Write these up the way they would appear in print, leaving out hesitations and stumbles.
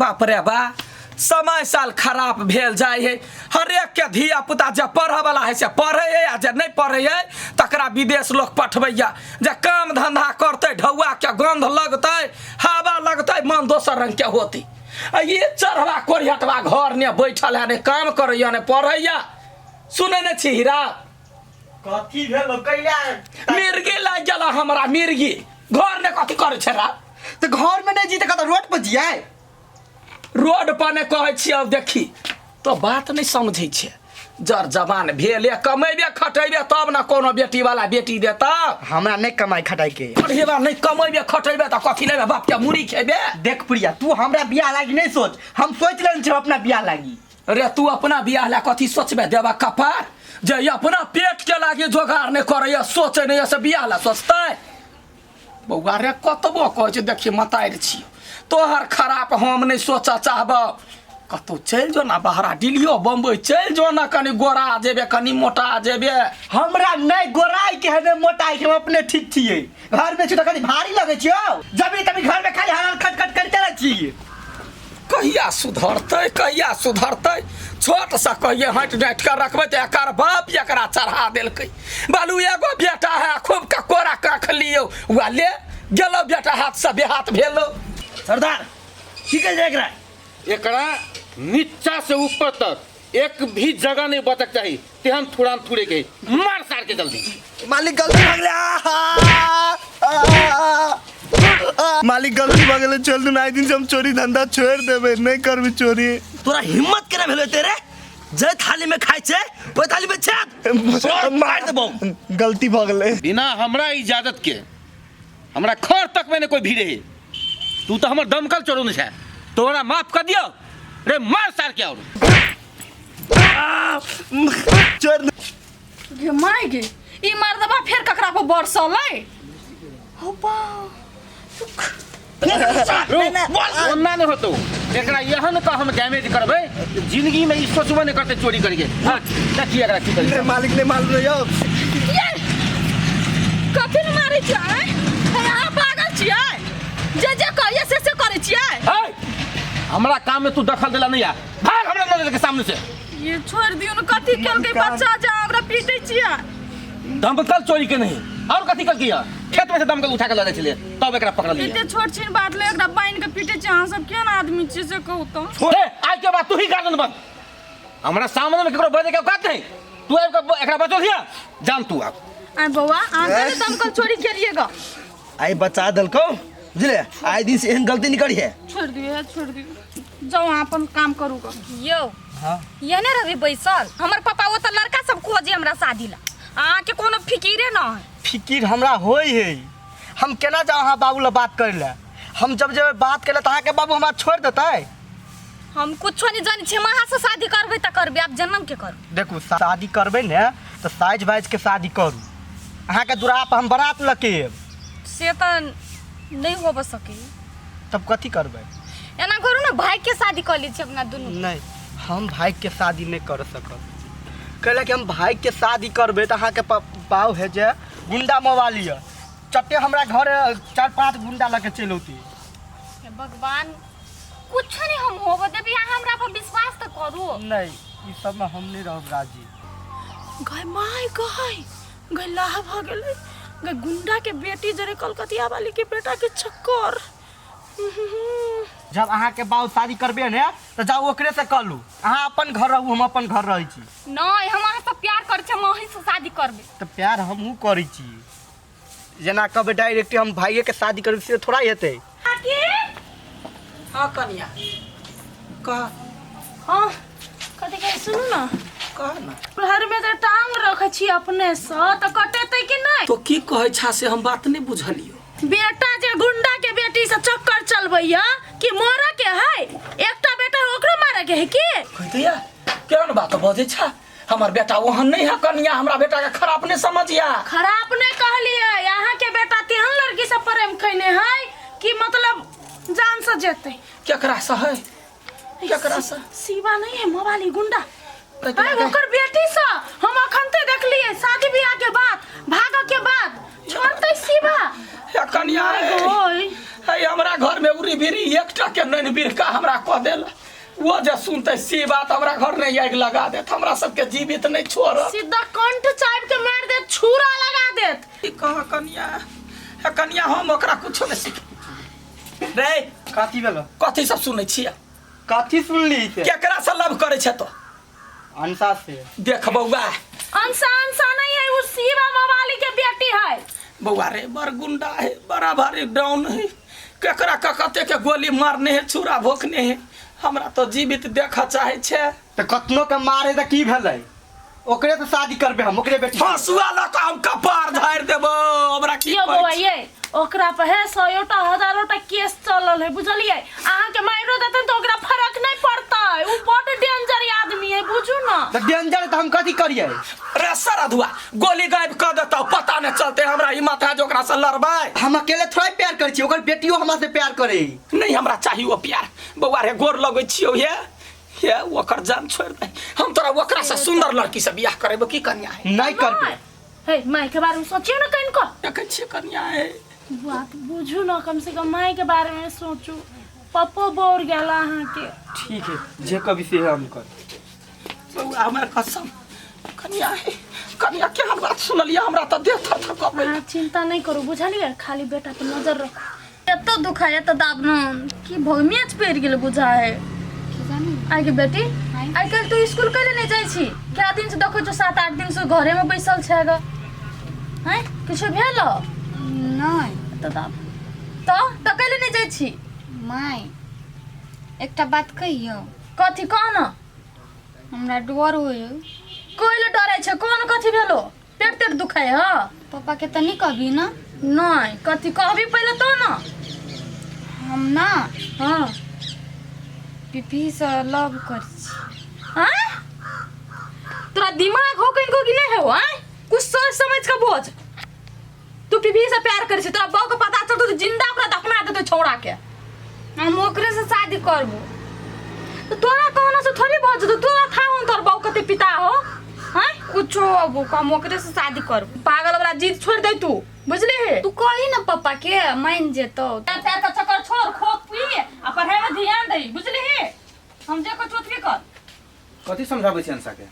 बाप रे बा समय साल खराब भेल जाए है। हरेक के धिया पुता जब पढ़े वाला है से पढ़े है आ जे नहीं पढ़े है तकरा विदेश लोग पठबैया। जे काम धंधा करते ढौआ के गंध लगते हवा लगते मन दोसर रंग के होती। ये चढ़वा कोरिहटवा घर ने बैठल है ने काम करैया ने पढ़ैया। सुने ने छी हीरा कथी भेल कैला मिर्गी लाग गेल हमरा मिर्गी घर ने कथी करे छै रा। तो घर में नहीं जी तो रोड पर जिया रोड पर ने कहै छी। अब देखी तो बात नहीं समझे छे। जर जवान भेले कमेबे खटेबे तब ना कोनो बेटी वाला बेटी देता। हमरा नहीं कमाई खटाई के पढ़ेबा नहीं कमेबे खटेबे त कथी लेबे बाप के मुड़ी खेबे। देख प्रिया तू हमरा बियाह लागी नहीं सोच। हम सोच लेन छे अपना बियाह लागी। अरे तू अपना बियाह ला कथी सोचबे देबा कपार जे अपना पेट के लागी जोगार नहीं करे सोचे नहीं से बियाह ला सोचते। बौआ रे कतबो कहै छै देखी मताइर छी तोहर खराब हम नहीं सोचा चाहब। कतौ चल जो ना बाहरा दिल्लियो बम्बई चल जो ना कनी गोरा जेबे कनी मोटा जेबे। हमरा नहीं गोराई के है मोटाई के हम अपने ठीक छिए। घर में छी तो कनी भारी लगे छियो जब कभी घर में खाली हाल खटखट करते रह छी। कहिया सुधरते कहिया सुधरते छोट सा कहिए हट डांट कर रखबे तो एकर बाप एकरा चढ़ा देलकै। बालू एगो बेटा है खूब का कोरा रख लियो वाले गेलो बेटा हाथ से बेहाथ भेलो। सरदार ठीक है एकरा एकरा नीचा से ऊपर तक एक भी जगह नहीं बचक चाहिए तेहन थुड़ान थुड़े के मार सार के जल्दी। मालिक गलती हो गया मालिक गलती हो गेले चल दू नाइ दिन से हम चोरी धंधा छोड़ देबे नहीं करबे चोरी। तोरा हिम्मत केना भेलो तेरे जे थाली में खाइ छे ओइ थाली में छेद मार देबो। गलती भ गेले बिना हमरा इजाजत के हमरा खर तक में कोई भीड़े है। तू तो हमर दमकल चोरो न छे तोरा माफ कर दियो रे मार सार के और चोर गे माय गे ई मार दबा फेर ककरा पर बरसलै होपा ओन्ना नहीं होतो एकरा यहन का हम डैमेज करबे जिंदगी में ई सोचबो नहीं करते चोरी करके। हां देखिए एकरा की करे मालिक ने माल रहे हो कथि न मारै छियै यहाँ पागल छियै जे जे कहिए से करे छियै। हमरा काम में तू दखल देला नहीं आ भाग हमरा नजर के सामने से। ये छोड़ दियो न कथि केलकै बच्चा जा हमरा पीटै छियै। दमकल चोरी के नहीं और कथी कर किया खेत में से दमकल उठा के लगे छले तब एकरा पकड़ लिया। एते छोट छिन बात ले एकरा बाइन के पीटै छै। अहाँ सब केना आदमी छी से कहू त। छोड़े आज के बाद तू ही गार्डन बन हमरा सामने में केकरो बजे के औकात नहीं। तू एकरा बचो दिया जान तू अब आ बौआ अहाँ के दमकल चोरी करिएगा आई बचा दलको बुझले आई दिन से एहन गलती नहीं करी है। छोड़ दियो जाओ अहाँ अपन काम करूगा। यो ये ने रवि बैसल हमर पापा वो तो लड़का सब खोजे हमरा शादी ला अहाँ के कोनो फिकिरे न है। फिकिर हमरा होई है हम केना जाओ अहाँ बाबू ला बात कर ले। हम जब जब बात करे तो अहाँ के बाबू हमरा छोड़ देतै। हम कुछ नहीं जानी छे महा से शादी करबे त करबे आप जन्म के करू। देखो शादी करबे ने तो साइज वाइज के शादी करू। अहाँ के दुरा पर हम बारात लकेब से त नहीं होब सके तब कथी करबे। एना करू ना भाई के शादी कर ली छे अपना दुनू। नहीं हम भाई के शादी नहीं कर सकब कहले कि हम भाई के शादी करबे तो अहाँ के पाव है जे गुंडा मवाली है चट्टे हमरा घर 4-5 गुंडा लगे चलौती। भगवान कुछ नहीं हम होब देबी हमरा पर विश्वास त करू। नहीं ई सब में हम नहीं रहब राजी। गय माय गय लाह भ गेलै गय गुंडा के बेटी जरे कलकतिया वाली के बेटा के चक्कर। जब अहाँ के बाबू शादी करबे ने तो जाओ ओकरे से कर लू। अहाँ अपन घर रहू हम अपन घर रही छी। नहीं हम अहाँ से प्यार कर छे मही से शादी करबे। तो प्यार हमहू करी छी जेना कहबे डायरेक्ट हम भाइये के शादी करबे से थोड़ा हेतै। हां कनिया कह हां कथि कह सुनू ना कह ना घर में जे टांग रखे छी अपने से त कटेतै कि नहीं। तो की कहै छा से हम बात नहीं बुझलियो। बेटा जे गुंडा के बेटी से चक्कर चलबैया कि मोरा के है एकटा बेटा ओकरो मारे के है की कहिया केहन बात बजे छा। हमर बेटा ओहन नहीं है कनिया हमरा बेटा के खराब नहीं समझिया। खराब नहीं कहलिए यहाँ के बेटा तेहन लड़की से प्रेम कैने है कि मतलब जान से जेते। केकरा से है केकरा से शिवा नहीं है मोबाइल गुंडा केकरा है ओकर बेटी से हम अखनते देखलिए शादी ब्याह के बाद भाग के बाद छोड़ते शिवा या कनिया ओए है हमरा घर में उरी बिरी एकटा के नैन बिरका हमरा कह देला वो जे सुनते सी बात हमरा घर नहीं आग लगा देत हमरा सबके जीवित नहीं छोड़ सीधा कंठ चाप के मार दे छुरा लगा देत कहाँ कनिया कनिया हम ओकरा कुछो नहीं सीख रे काती भेलो कथी सब सुनै छियै काती सुनली से केकरा से लव करे छै तो अंसा से देख बौआ अंसा नहीं है वो शिवा मवाली के बेटी है बौआ रे बड़ गुंडा है बड़ा भारी डाउन है केकरा कते के गोली मारने है छुरा भोकने है हमरा तो जीवित देखा चाहे छे तो कतनो के मारे त की भेलै ओकरे तो शादी करबे हम ओकरे बेटी हंसुआ ल के हम कपार झाड़ देबो हमरा की यो बौआ कहै छी? ये ओकरा पे है 100टा 1000टा केस चलल है बुझलिए अहाँ के माइरो देतन तो ओकरा फर्क नहीं पड़ता वो बड़ डेंजर आदमी है बुझू ना तो डेंजर त हम कथी करिए रे सरधुआ गोली गायब कर देता पता नहीं चलते हमरा हिम्मत है जो ओकरा से लड़बै हम अकेले थोड़ा प्यार करै छी ओकर बेटियो हमरा से प्यार करे नहीं हमरा चाहिए वो प्यार बौआ रे गोर लगै छियौ ये ओकर जान छोड़ दे हम तोरा ओकरा से सुंदर लड़की से बियाह करेबो की कन्या है नहीं करबे हे माई के बारे में सोचियो ना कहीं को देखै छियै कन्या है बात बुझू ना कम से कम माई के बारे में सोचू पप्पो बोर गेला अहाँ के ठीक है जे कभी से हम कर बौआ हमर कसम कन्या है कन्या के हम बात सुनलिए हमरा त देह थर कपै अहाँ चिंता नहीं करू बुझलिए खाली बेटा पे नजर रखो एतो दुखाय एतो दाबन की भगमियाच पेर गेल बुझा है आइ के बेटी आइ कल तू स्कूल कइले नहीं जाइ छी क्या दिन से देखो जो 7-8 दिन से घरे में बैसल छै ग हैं किछ भेल नहीं तो दाब तो कइले नहीं जाइ छी माय एकटा बात कहियो कथी कहन हमरा डर होय कोइले डरै छै कोन कथी भेलो पेट दुखाय ह पापा के त नहीं कहबी ना नहीं कथी कहबी पहले तो ना हम ना हां पीपी से लव कर छी हैं तोरा दिमाग हो कहीं को कि नहीं है हैं कुछ सोच समझ के बोझ तू पीपी से प्यार कर छी तोरा बाऊ के पता चल तो जिंदा ओकरा दफना देते छोड़ा के हम ओकरे से शादी करबो तो तोरा कहना से थोड़ी बात तो तोरा था हूं तोर बाऊ कते पिता हो हैं कुछो अब हम ओकरे से शादी करबो पागल वाला जिद छोड़ दे तू बुझली है तू कही ना पापा के मान जेतो प्यार का चक्कर छोड़ खोप पी आ पढ़ाई में ध्यान दे बुझली है हम जे को चोट के कर कथी समझाबै छी अंसा के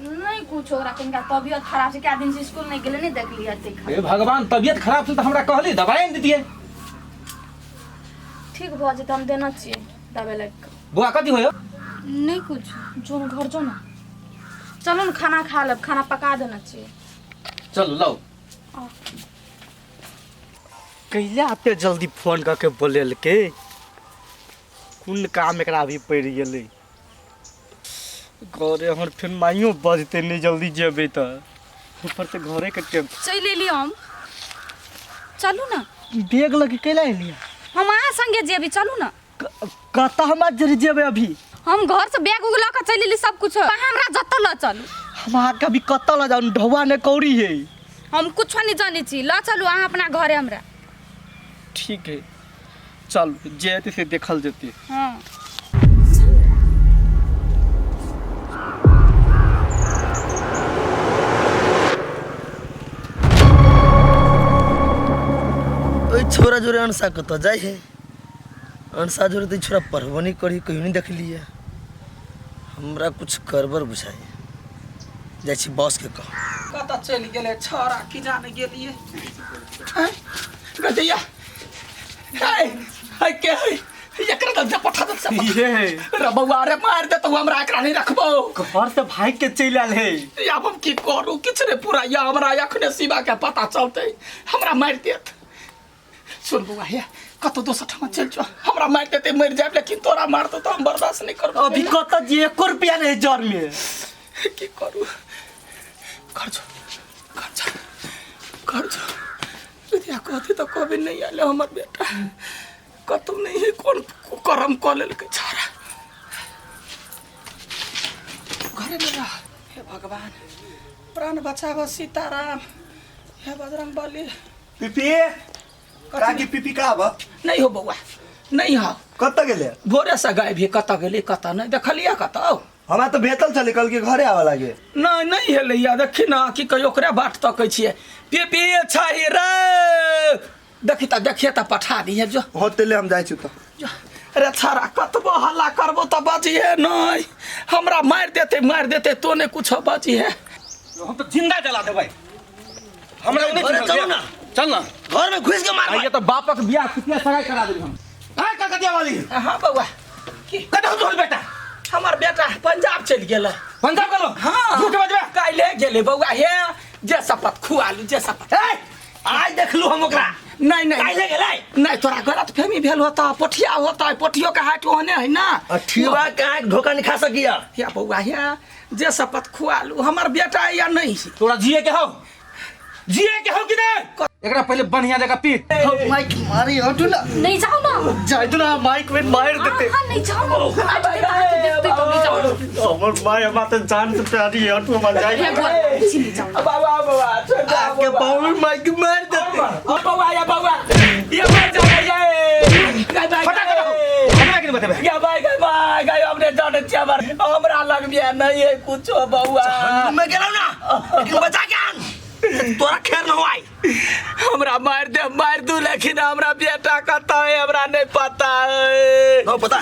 नहीं कुछ ओकरा कनिका तबियत खराब छै क्या दिन से स्कूल नहीं गेले नहीं देख लिया देखा हे भगवान तबियत खराब से तो हमरा कहली दवाई नहीं दिए ठीक भ जेत हम देना चाहिए दवाई लग बुआ कथी होयो नहीं कुछ जो न घर जो ना चलो ना खाना खा लब खाना पका देना चाहिए चलो लो कैले आते जल्दी फोन करके बोलेल के कुन काम एकरा अभी पड़ गेलै घरे हमर फिर माइयो बजते नहीं जल्दी जेबे त ऊपर से घरे के टेम चल एली हम चलू ना बैग लगे कैला एलिया हम अहाँ संगे जेबी चलू ना कता हम जरी जेबे अभी हम घर से बैग उग लके चल एली सब कुछ हमरा जत्तो ल चलू हम अहाँ के अभी कता ल जाऊ ढौआ ने कौड़ी है हम कुछ नहीं जाने छी ल चलू अहाँ अपना घरे हमरा ठीक है चल जेते से देखल जेते हां छोरा जोरे अनसा कत जाए है अनसा जोरे तो छोरा पढ़बो नहीं करी कहीं नहीं देख लिया हमरा कुछ करबर बुझाए जाइ छी बॉस के कह कत चल गेले छोरा की जाने गेलिए हैं गदिया हाय हाय के हाय एकरा त पठा दे सब ये रे बौआ रे मार दे तो हमरा एकरा नहीं रखबो घर से भाग के चल आल है अब हम की करू किछ रे पूरा या हमरा अखने शिवा के पता चलते हमरा मार देत सुन बउआ हे कत दोसर ठाम चल जो हमरा मार देते मर जाब लेकिन तोरा मारतो तो हम बर्दाश्त नहीं करब अभी कत जी 1 रुपया नहीं जर में की करू कर जो विद्या कहती तो कभी नहीं आले हमर बेटा कतम नहीं है कौन करम क लेल के छारा घरे में रह हे भगवान प्राण बचाव सीताराम हे बजरंग बली पीपी काकी पीपी का बा नहीं हो बउआ नहीं हो कत गेले भोरे से गाय भी कत गेली कत नहीं देखलिया कत हमरा तो बेतल चले कल के घरे आवा लागे नहीं हेलैया देखी ना कि कहियो ओकरे बाट तकै छियै पीपी छही रे देखिए त पठा दिए जो होतेले हम जाइ छी तो जो। अरे छारा कतबो हल्ला करबो त बजिए नहीं, हमरा मार देते तो ने कुछ बजिए। हम तो जिंदा जला देबै। हमरा नहीं अरे चलो ना। चल ना घर में घुस के मार ये तो बापक बियाह कितना सगाई करा देली हम। हां कलकतिया वाली हाँ बउआ कतौ तोर बेटा हमार बेटा पंजाब चल गेल। पंजाब गेलो हाँ झूठ बजबे काल्हे गेले बउआ हे जे शपथ खुआलू जे शपथ ए आज देखलू हम ओकरा नहीं काहे गेलै नहीं तोरा गलत फहमी भेल होता, पोठिया होता है, पोठियो का हाथ ओहने है ना। अठीवा कहाँ धोखा नहीं खा सकिया या बउआ हे जे शपथ खुआलू हमार बेटा या नहीं तोरा जिए के हो कि नहीं? एकरा पहले बढ़िया जगह पीट। माइक मारी हटू ना नहीं जाओ ना। जाए तो ना माइक में मार देते हाँ नहीं जाओ ना। आज के बाद तो देखते तो नहीं जाओ। हमर माय हमार तो जान से प्यारी है हटू मर जाए हे बुआ नहीं जाओ। बाबा आपके पावर माइक मार देते बउआ ये मर जाए फटा करो हमरा के नहीं बतेबे। या भाई हमने डर चावर हमरा लग बिया नहीं है कुछ बउआ मैं गेलौ ना लेकिन बचा के आन तोरा खैर न होई हमरा मार दू लेकिन हमरा बेटा कता है हमरा नहीं पता है। नो पता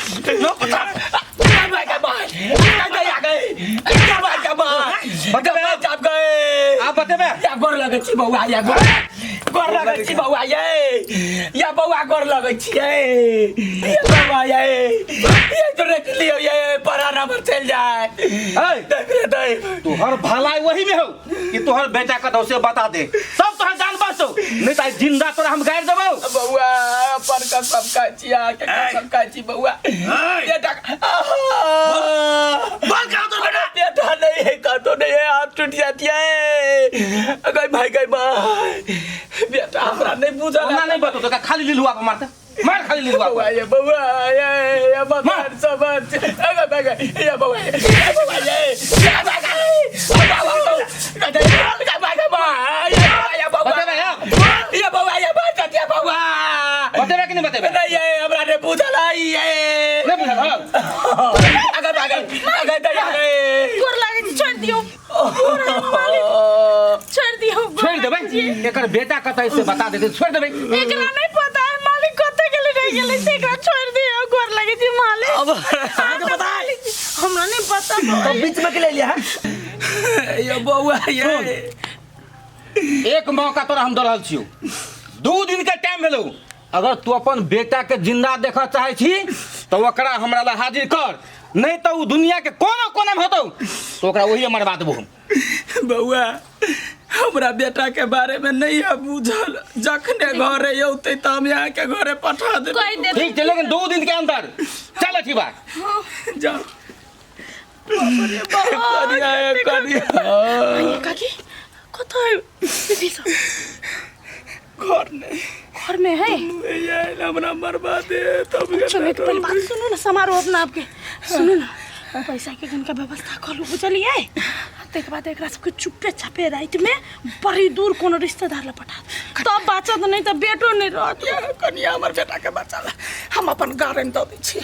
आप बतेबे या गोर लगै छी बउआ या गोर लगै छी बउआ या बउआ गोर लगै छी या बउआ ये तो रख लियो ये परा नंबर चल जाए। देख रे दे तोहर भलाई वही में हो कि तोहर बेटा का दो से बता दे सब तोहर जान बचो नहीं तो जिंदा तोरा हम गाड़ देबो। बउआ पर कसम का छिया के कसम का छी बउआ बेटा बोल का तो बेटा नहीं है का तो नहीं है हाथ टूट जाती है गई भाई बेटा हमरा नहीं बुझा हमरा नहीं बतो तो का खाली लिलुआ पे मारता मार खाली लिलुआ पे। बउआ ये मार सब अगर ये बउआ बतेबे कि नहीं बतेबे? नहीं है हमरा ने बुझल है नहीं बुझल हो? अगर गोर लागे छी, छोड़ दियो छोड़ दियो छोड़ देबे एकर बेटा कतै से बता देते छोड़ देबे। एकरा नहीं पता है मालिक कते गेले नहीं गेले से एकरा छोड़ दियो गोर लागे छी मालिक। अब आगे पता है हमरा नहीं पता तो बीच में के ले लिया है ये बउआ ये एक मौका तोरा हम द रहल छियो 2 दिन के टाइम भेलो अगर तू अपन बेटा के जिंदा देखा चाहे छी तो ओकरा हमरा ला हाजिर कर नहीं तो उ दुनिया के कोनो कोना में होतो तो ओकरा वही मरवा देबो हम। बउआ हमरा बेटा के बारे में नहीं है बुझल जखने घरे औते त हम यहाँ के घरे पठा दे कोई दे ठीक है लेकिन 2 दिन के अंदर चल अच्छी बात जा करिया काकी कत है दीदी सब घर में है ये हमरा मरवा दे तब चलो पहले बात सुनो ना समारोह अपना आपके सुनो ना पैसा के गन का व्यवस्था कर लो बुझलिए तक बाद एक सबके चुपे छापे रात में बड़ी दूर कोनो रिश्तेदार ला पठा तब बाचा तो नहीं तो बेटो नहीं रहत कनिया हमर बेटा के बच्चा हम अपन गारंटी दे छी।